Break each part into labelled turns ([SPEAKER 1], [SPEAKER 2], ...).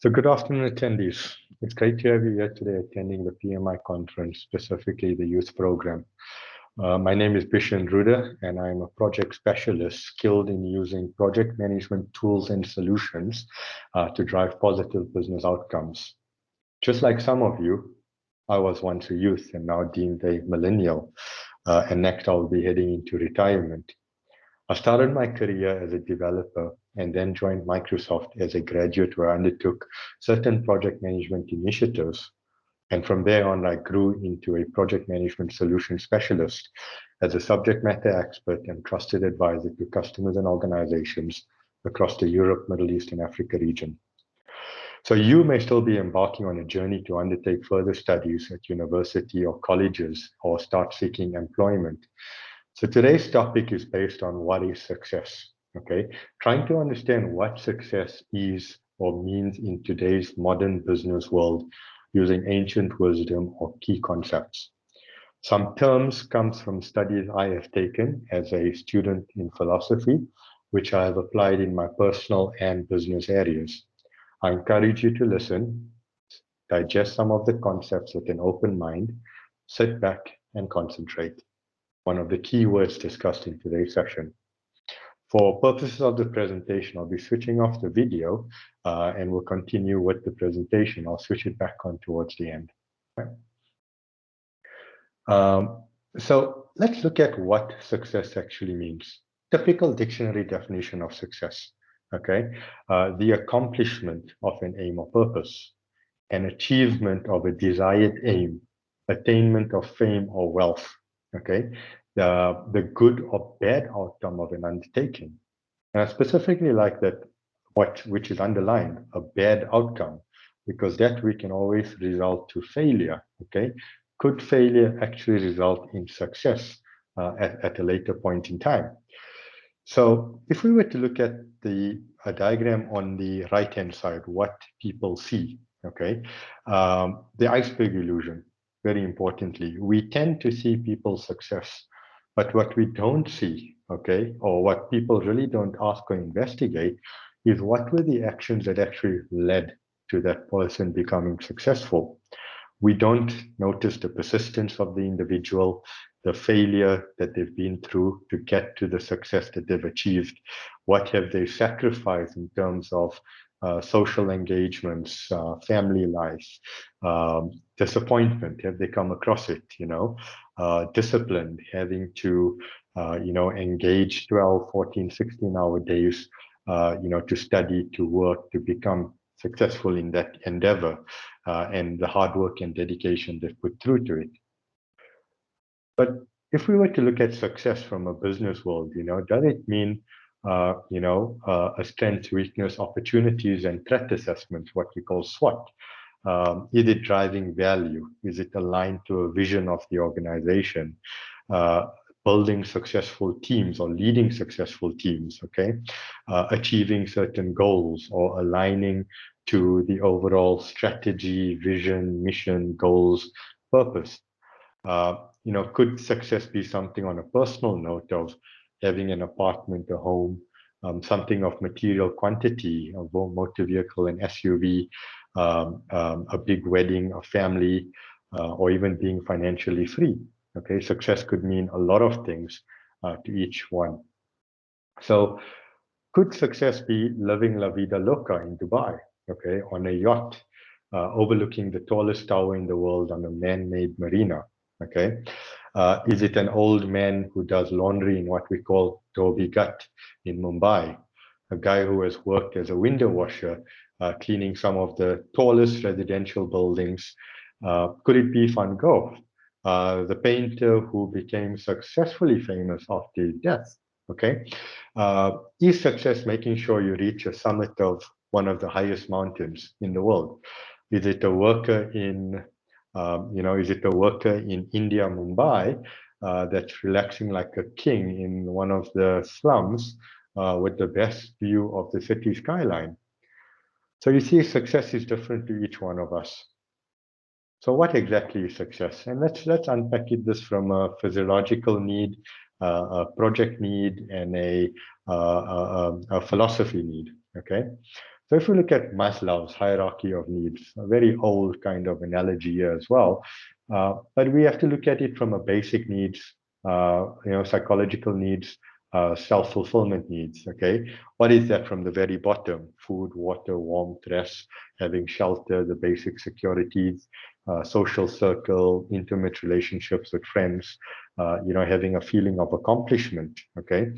[SPEAKER 1] So good afternoon, attendees. It's great to have you here today attending the PMI conference, specifically the youth program. My name is Bishan, and I'm a project specialist skilled in using project management tools and solutions to drive positive business outcomes. Just like some of you, I was once a youth and now deemed a millennial, and next I'll be heading into retirement. I started my career as a developer and then joined Microsoft as a graduate where I undertook certain project management initiatives. And from there on, I grew into a project management solution specialist as a subject matter expert and trusted advisor to customers and organizations across the Europe, Middle East, and Africa region. So you may still be embarking on a journey to undertake further studies at university or colleges or start seeking employment. So today's topic is based on what is success, okay? Trying to understand what success is or means in today's modern business world using ancient wisdom or key concepts. Some terms comes from studies I have taken as a student in philosophy, which I have applied in my personal and business areas. I encourage you to listen, digest some of the concepts with an open mind, sit back and concentrate. One of the key words discussed in today's session. For purposes of the presentation, I'll be switching off the video and we'll continue with the presentation. I'll switch it back on towards the end. Okay. So let's look at what success actually means. Typical dictionary definition of success, okay? The accomplishment of an aim or purpose, an achievement of a desired aim, attainment of fame or wealth, okay? The good or bad outcome of an undertaking. And I specifically like that, which is underlined, a bad outcome, because that we can always result to failure, okay? Could failure actually result in success at a later point in time? So if we were to look at the diagram on the right-hand side, what people see, okay? The iceberg illusion, very importantly, we tend to see people's success. But what we don't see, okay, or what people really don't ask or investigate is what were the actions that actually led to that person becoming successful. We don't notice the persistence of the individual, the failure that they've been through to get to the success that they've achieved. What have they sacrificed in terms of social engagements, family life, disappointment? Have they come across it? Discipline, having to, engage 12, 14, 16-hour days, to study, to work, to become successful in that endeavor, and the hard work and dedication they've put through to it. But if we were to look at success from a business world, does it mean, a strength, weakness, opportunities, and threat assessments, what we call SWOT? Is it driving value? Is it aligned to a vision of the organization? Building successful teams or leading successful teams, okay? Achieving certain goals or aligning to the overall strategy, vision, mission, goals, purpose. Could success be something on a personal note of having an apartment, a home, something of material quantity, a motor vehicle, an SUV, a big wedding, a family, or even being financially free. Okay, success could mean a lot of things to each one. So could success be living La Vida Loca in Dubai, okay, on a yacht, overlooking the tallest tower in the world on a man-made marina, okay? Is it an old man who does laundry in what we call Dhobi Ghat in Mumbai, a guy who has worked as a window washer, cleaning some of the tallest residential buildings? Could it be Van Gogh, the painter who became successfully famous after his death? Okay, is success making sure you reach a summit of one of the highest mountains in the world? Is it a worker in, India, Mumbai, that's relaxing like a king in one of the slums with the best view of the city skyline? So you see, success is different to each one of us. So what exactly is success? And let's unpack this from a physiological need, a project need, and a philosophy need. Okay, So if we look at Maslow's hierarchy of needs, a very old kind of analogy here as well, but we have to look at it from a basic needs, psychological needs, self-fulfillment needs. Okay, what is that from the very bottom? Food, water, warmth, rest, having shelter, the basic securities, social circle, intimate relationships with friends, having a feeling of accomplishment. Okay,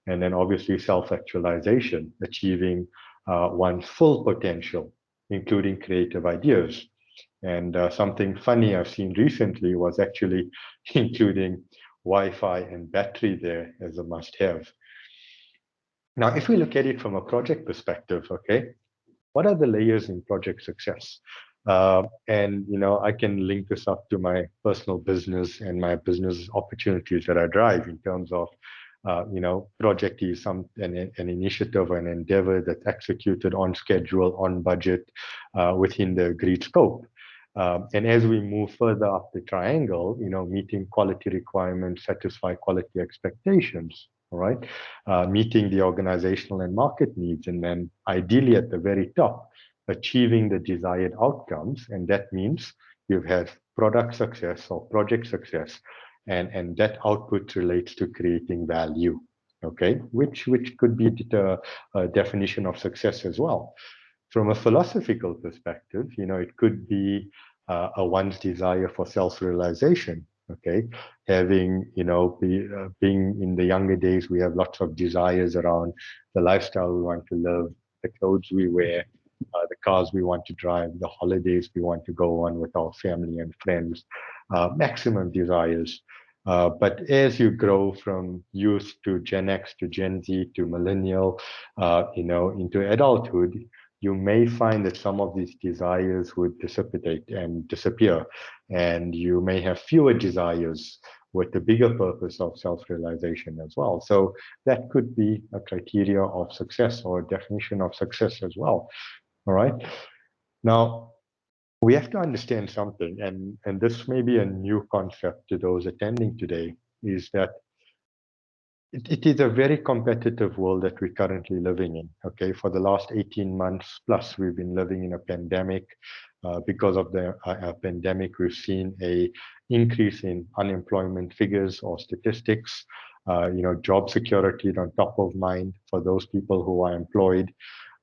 [SPEAKER 1] and then obviously self-actualization, achieving one's full potential, including creative ideas. And something funny I've seen recently was actually including Wi-Fi and battery there as a must-have. Now, if we look at it from a project perspective, okay, what are the layers in project success? And I can link this up to my personal business and my business opportunities that I drive in terms of project is an initiative, an endeavor that's executed on schedule, on budget, within the agreed scope. And as we move further up the triangle, meeting quality requirements, satisfy quality expectations, all right, meeting the organizational and market needs, and then ideally at the very top, achieving the desired outcomes. And that means you've had product success or project success, and that output relates to creating value, okay, which could be the definition of success as well. From a philosophical perspective, it could be a one's desire for self-realization. Okay, having being in the younger days, we have lots of desires around the lifestyle we want to live, the clothes we wear, the cars we want to drive, the holidays we want to go on with our family and friends, maximum desires. But as you grow from youth to Gen X to Gen Z to millennial, into adulthood, you may find that some of these desires would dissipate and disappear, and you may have fewer desires with the bigger purpose of self-realization as well. So that could be a criteria of success or a definition of success as well. All right. Now, we have to understand something, and this may be a new concept to those attending today, is that it is a very competitive world that we're currently living in. Okay, for the last 18 months plus, we've been living in a pandemic. Because of the pandemic, we've seen a increase in unemployment figures or statistics. Job security is on top of mind for those people who are employed.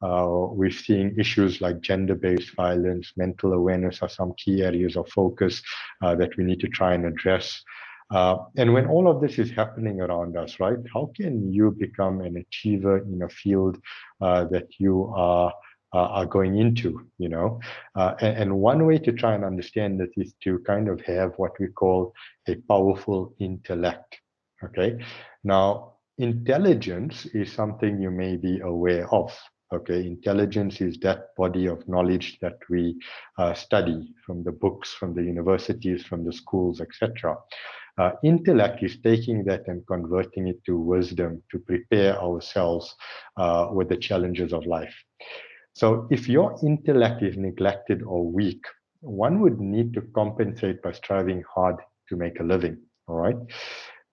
[SPEAKER 1] We're seeing issues like gender-based violence, mental awareness are some key areas of focus that we need to try and address. And when all of this is happening around us, right, how can you become an achiever in a field that you are going into, and one way to try and understand this is to kind of have what we call a powerful intellect. Okay. Now, intelligence is something you may be aware of. Okay, intelligence is that body of knowledge that we study from the books, from the universities, from the schools, etc. Intellect is taking that and converting it to wisdom to prepare ourselves with the challenges of life. So if your intellect is neglected or weak, one would need to compensate by striving hard to make a living. All right.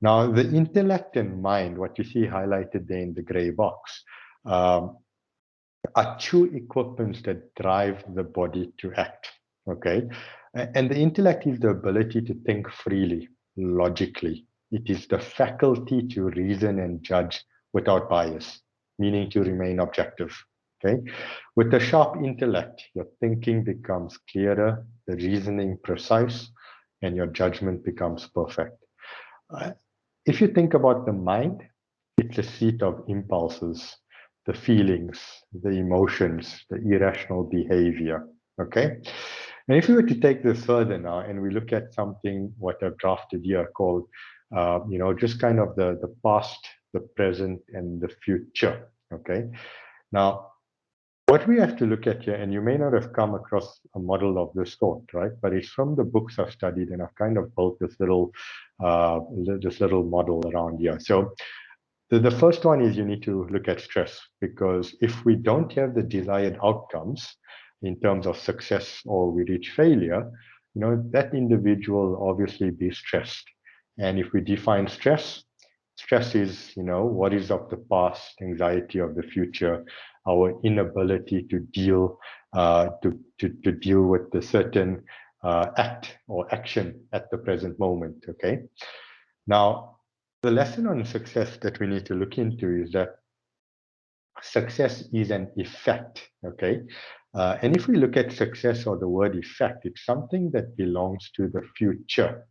[SPEAKER 1] Now, the intellect and mind, what you see highlighted there in the gray box, are two equipments that drive the body to act. Okay. And the intellect is the ability to think freely, logically. It is the faculty to reason and judge without bias, meaning to remain objective. Okay. With a sharp intellect, your thinking becomes clearer, the reasoning precise, and your judgment becomes perfect. If you think about the mind, it's a seat of impulses, the feelings, the emotions, the irrational behavior. Okay. And if we were to take this further now and we look at something, what I've drafted here called, just kind of the past, the present, and the future. Okay. Now, what we have to look at here, and you may not have come across a model of this sort, right? But it's from the books I've studied, and I've kind of built this little model around here. So the first one is you need to look at stress, because if we don't have the desired outcomes in terms of success or we reach failure, that individual will obviously be stressed. And if we define stress is, worries of the past, anxiety of the future, our inability to deal to deal with the certain act or action at the present moment. Okay. Now, the lesson on success that we need to look into is that success is an effect. Okay. And if we look at success or the word effect, it's something that belongs to the future.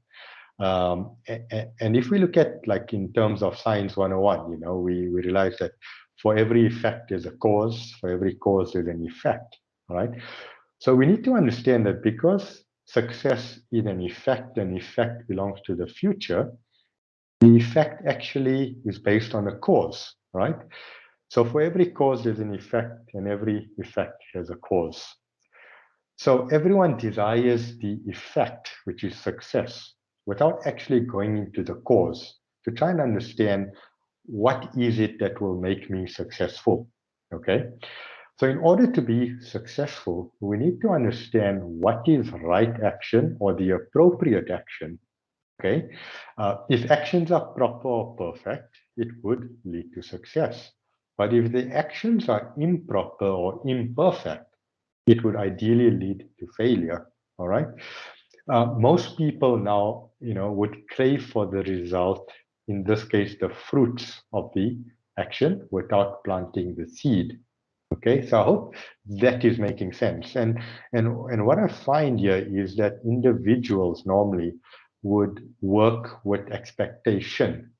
[SPEAKER 1] And if we look at, like, in terms of Science 101, we realize that for every effect there's a cause, for every cause there's an effect, right? So we need to understand that because success is an effect belongs to the future, the effect actually is based on a cause, right? So for every cause there's an effect, and every effect has a cause. So everyone desires the effect, which is success, without actually going into the cause to try and understand what is it that will make me successful. Okay. So in order to be successful, we need to understand what is right action or the appropriate action. Okay. If actions are proper or perfect, it would lead to success. But if the actions are improper or imperfect, it would ideally lead to failure. All right. Most people now, would crave for the result, in this case, the fruits of the action, without planting the seed. Okay, so I hope that is making sense. And what I find here is that individuals normally would work with expectation.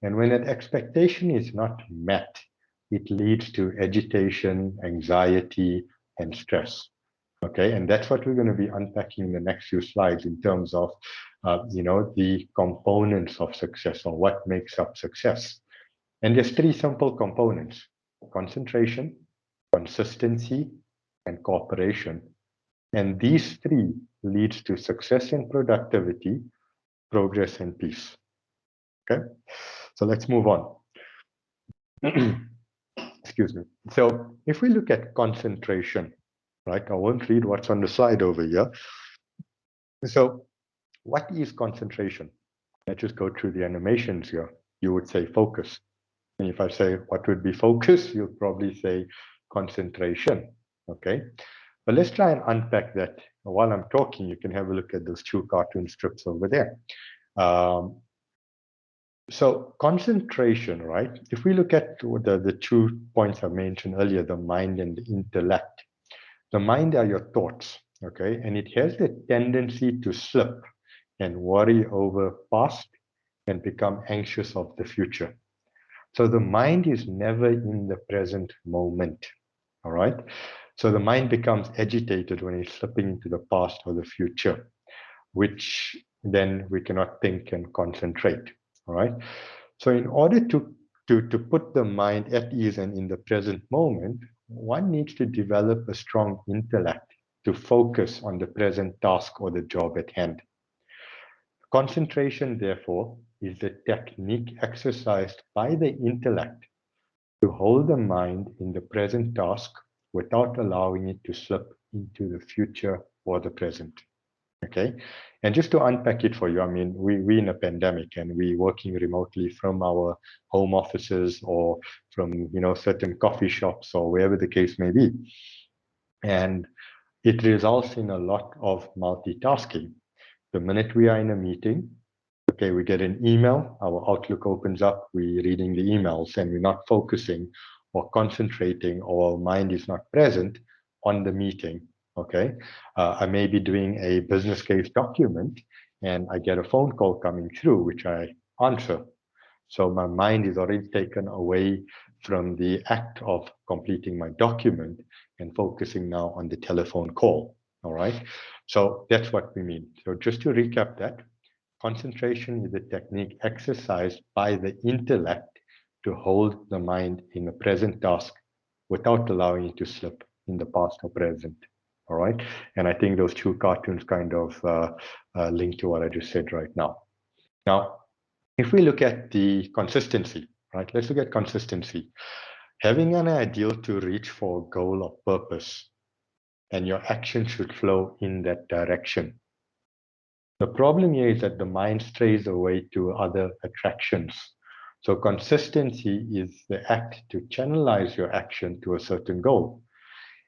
[SPEAKER 1] And when that expectation is not met, it leads to agitation, anxiety, and stress. Okay, and that's what we're going to be unpacking in the next few slides in terms of, the components of success, or what makes up success. And there's three simple components: concentration, consistency, and cooperation. And these three leads to success and productivity, progress and peace. Okay, so let's move on. Excuse me. So if we look at concentration, right, I won't read what's on the slide over here. So what is concentration? Let's just go through the animations here. You would say focus. And if I say what would be focus, you'll probably say concentration. Okay. But let's try and unpack that. While I'm talking, you can have a look at those two cartoon strips over there. So concentration, right? If we look at the 2 points I mentioned earlier, the mind and the intellect. The mind are your thoughts, okay? And it has the tendency to slip and worry over past and become anxious of the future. So the mind is never in the present moment, all right? So the mind becomes agitated when it's slipping into the past or the future, which then we cannot think and concentrate, all right? So in order to put the mind at ease and in the present moment, one needs to develop a strong intellect to focus on the present task or the job at hand. Concentration, therefore, is the technique exercised by the intellect to hold the mind in the present task without allowing it to slip into the future or the present. Okay. And just to unpack it for you, I mean, we're in a pandemic and we're working remotely from our home offices or from, certain coffee shops or wherever the case may be. And it results in a lot of multitasking. The minute we are in a meeting, okay, we get an email, our Outlook opens up, we're reading the emails and we're not focusing or concentrating, or our mind is not present on the meeting. Okay, I may be doing a business case document and I get a phone call coming through, which I answer. So my mind is already taken away from the act of completing my document and focusing now on the telephone call. All right. So that's what we mean. So just to recap that, concentration is a technique exercised by the intellect to hold the mind in the present task without allowing it to slip in the past or present. All right. And I think those two cartoons kind of link to what I just said right now. Now, if we look at the consistency, right? Let's look at consistency. Having an ideal to reach for a goal or purpose, and your action should flow in that direction. The problem here is that the mind strays away to other attractions. So consistency is the act to channelize your action to a certain goal.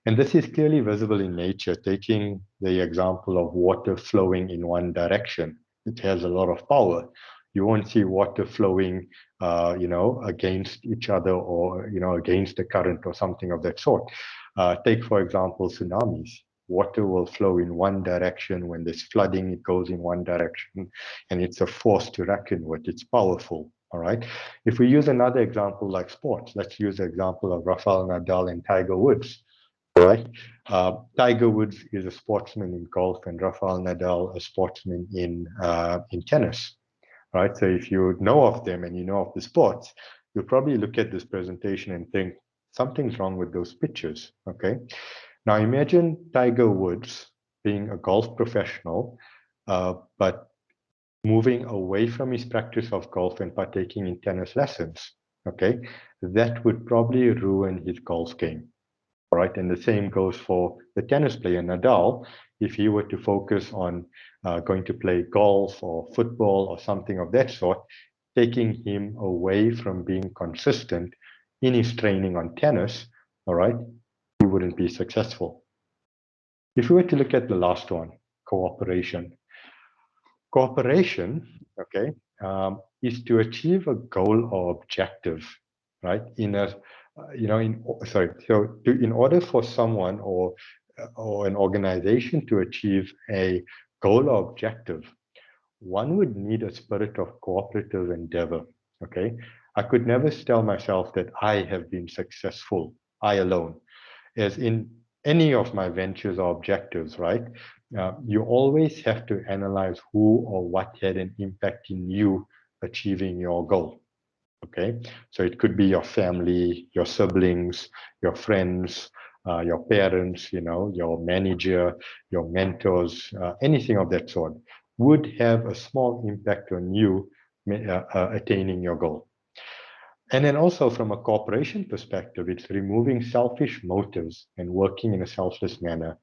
[SPEAKER 1] And this is clearly visible in nature. Taking the example of water flowing in one direction, it has a lot of power. You won't see water flowing, against each other or, against the current or something of that sort. Take, for example, tsunamis. Water will flow in one direction. When there's flooding, it goes in one direction, and it's a force to reckon with. It's powerful. All right. If we use another example like sports, let's use the example of Rafael Nadal and Tiger Woods. Right. Tiger Woods is a sportsman in golf, and Rafael Nadal a sportsman in tennis. Right. So if you know of them and you know of the sports, you'll probably look at this presentation and think something's wrong with those pictures. Okay. Now imagine Tiger Woods being a golf professional, but moving away from his practice of golf and partaking in tennis lessons. Okay. That would probably ruin his golf game. Right, and the same goes for the tennis player Nadal. If he were to focus on going to play golf or football or something of that sort, taking him away from being consistent in his training on tennis, all right, he wouldn't be successful. If we were to look at the last one, cooperation. Cooperation, okay, is to achieve a goal or objective, right? In order for someone or an organization to achieve a goal or objective, one would need a spirit of cooperative endeavor. Okay, I could never tell myself that I have been successful, I alone, as in any of my ventures or objectives, right? You always have to analyze who or what had an impact in you achieving your goal. Okay, so it could be your family, your siblings, your friends, your parents, your manager, your mentors, anything of that sort would have a small impact on you attaining your goal. And then also from a corporation perspective, it's removing selfish motives and working in a selfless manner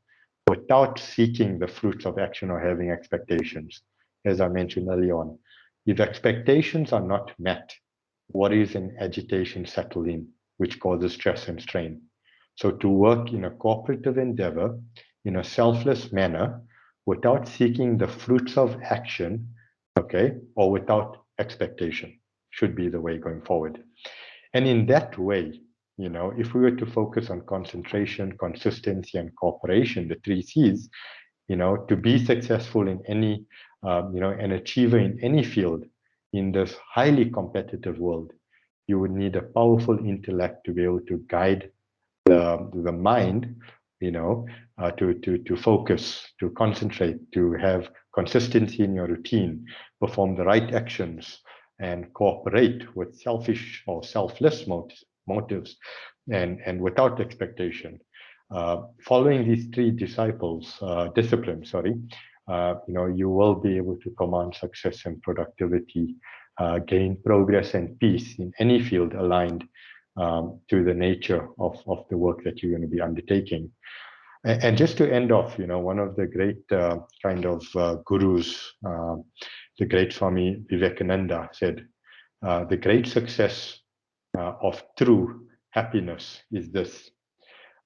[SPEAKER 1] without seeking the fruits of action or having expectations. As I mentioned early on, if expectations are not met, worries and agitation settle in, which causes stress and strain. So to work in a cooperative endeavor, in a selfless manner, without seeking the fruits of action, okay, or without expectation, should be the way going forward. And in that way, if we were to focus on concentration, consistency, and cooperation, the three C's, to be successful in any, an achiever in any field in this highly competitive world, you would need a powerful intellect to be able to guide the mind, to focus, to concentrate, to have consistency in your routine, perform the right actions, and cooperate with selfish or selfless motives and without expectation. Following these three disciplines, you will be able to command success and productivity, gain progress and peace in any field aligned to the nature of the work that you're going to be undertaking. And just to end off, one of the great gurus, the great Swami Vivekananda said, the great success of true happiness is this.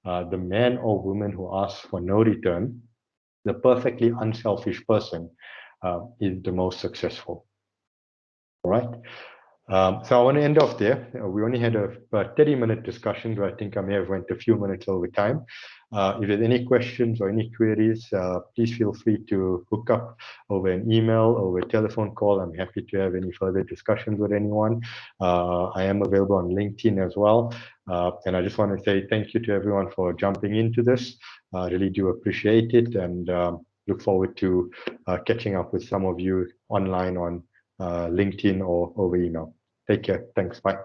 [SPEAKER 1] The man or woman who asks for no return, the perfectly unselfish person, is the most successful. All right. So I want to end off there. We only had a 30-minute discussion, but I think I may have went a few minutes over time. If there's any questions or any queries, please feel free to hook up over an email, over a telephone call. I'm happy to have any further discussions with anyone. I am available on LinkedIn as well. And I just want to say thank you to everyone for jumping into this. I really do appreciate it, and look forward to catching up with some of you online on LinkedIn or over email. Take care. Thanks. Bye.